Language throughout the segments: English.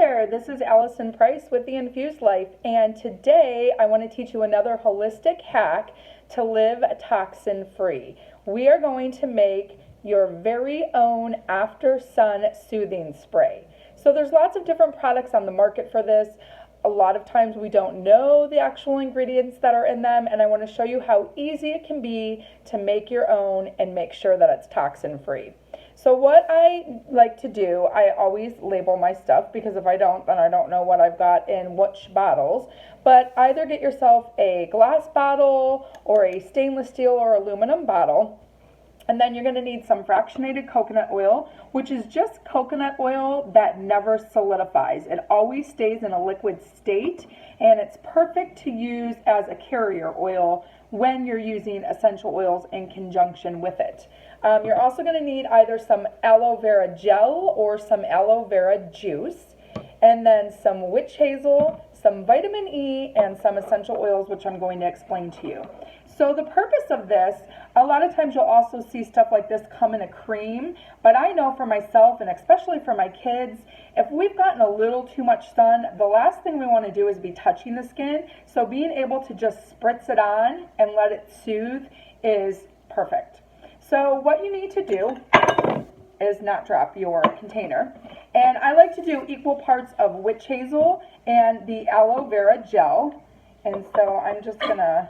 there, this is Allison Price with the Infused Life, and today I want to teach you another holistic hack to live toxin free. We are going to make your very own after sun soothing spray. So there's lots of different products on the market for this. A lot of times we don't know the actual ingredients that are in them, and I want to show you how easy it can be to make your own and make sure that it's toxin free. So what I like to do, I always label my stuff, because if I don't, then I don't know what I've got in which bottles. But either get yourself a glass bottle or a stainless steel or aluminum bottle. And then you're going to need some fractionated coconut oil, which is just coconut oil that never solidifies. It always stays in a liquid state, and it's perfect to use as a carrier oil when you're using essential oils in conjunction with it. You're also going to need either some aloe vera gel or some aloe vera juice, and then some witch hazel, some vitamin E, and some essential oils, which I'm going to explain to you. So the purpose of this, a lot of times you'll also see stuff like this come in a cream, but I know for myself, and especially for my kids, if we've gotten a little too much sun, the last thing we want to do is be touching the skin. So being able to just spritz it on and let it soothe is perfect. So what you need to do is not drop your container. And I like to do equal parts of witch hazel and the aloe vera gel. And so I'm just going to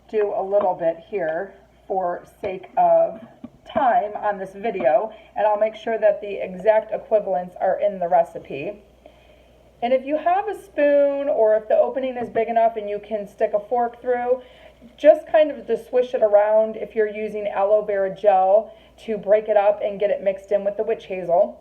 do a little bit here for sake of time on this video, and I'll make sure that the exact equivalents are in the recipe. And if you have a spoon, or if the opening is big enough and you can stick a fork through, just kind of to swish it around if you're using aloe vera gel to break it up and get it mixed in with the witch hazel.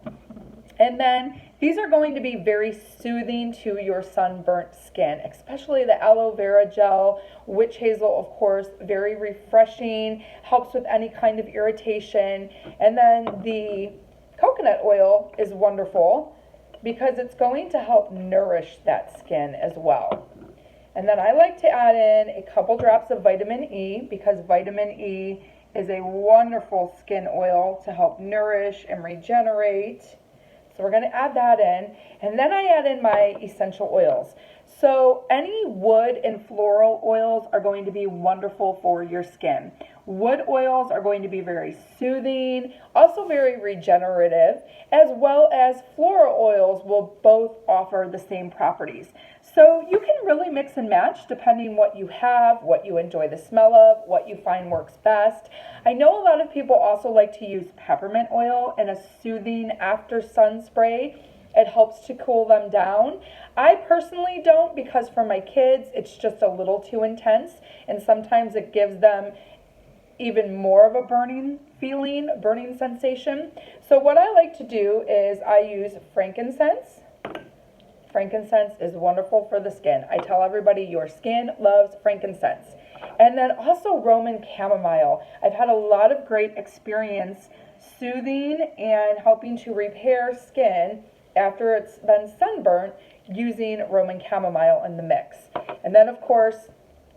And then these are going to be very soothing to your sunburnt skin, especially the aloe vera gel. Witch hazel, of course, very refreshing, helps with any kind of irritation. And then the coconut oil is wonderful because it's going to help nourish that skin as well. And then I like to add in a couple drops of vitamin E, because vitamin E is a wonderful skin oil to help nourish and regenerate. So we're going to add that in, and then I add in my essential oils. So any wood and floral oils are going to be wonderful for your skin. Wood oils are going to be very soothing, also very regenerative, as well as floral oils will both offer the same properties. So you can really mix and match depending what you have, what you enjoy the smell of, what you find works best. I know a lot of people also like to use peppermint oil in a soothing after sun spray. It helps to cool them down. I personally don't, because for my kids it's just a little too intense, and sometimes it gives them even more of a burning feeling, burning sensation. So what I like to do is I use frankincense. Frankincense is wonderful for the skin. I tell everybody your skin loves frankincense. And then also Roman Chamomile. I've had a lot of great experience soothing and helping to repair skin after it's been sunburnt using Roman Chamomile in the mix. And then of course,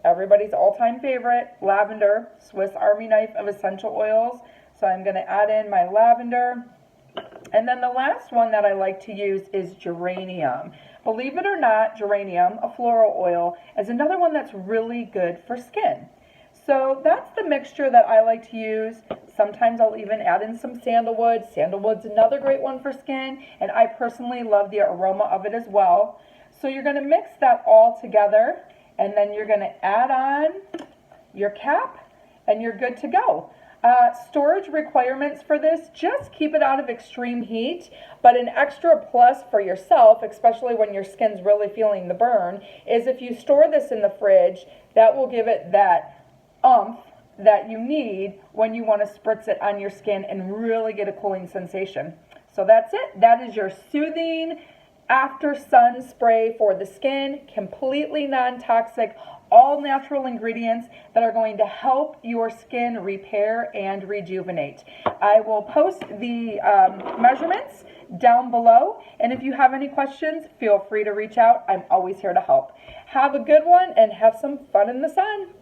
everybody's all-time favorite, lavender, Swiss Army knife of essential oils. So I'm going to add in my lavender. And then the last one that I like to use is geranium. Believe it or not, geranium, a floral oil, is another one that's really good for skin. So that's the mixture that I like to use. Sometimes I'll even add in some sandalwood. Sandalwood's another great one for skin, and I personally love the aroma of it as well. So you're going to mix that all together, and then you're going to add on your cap, and you're good to go. Storage requirements for this, just keep it out of extreme heat, but an extra plus for yourself, especially when your skin's really feeling the burn, is if you store this in the fridge, that will give it that oomph that you need when you want to spritz it on your skin and really get a cooling sensation. So that's it. That is your soothing after sun spray for the skin, completely non-toxic, all natural ingredients that are going to help your skin repair and rejuvenate. I will post the measurements down below, and if you have any questions, feel free to reach out. I'm always here to help. Have a good one and have some fun in the sun.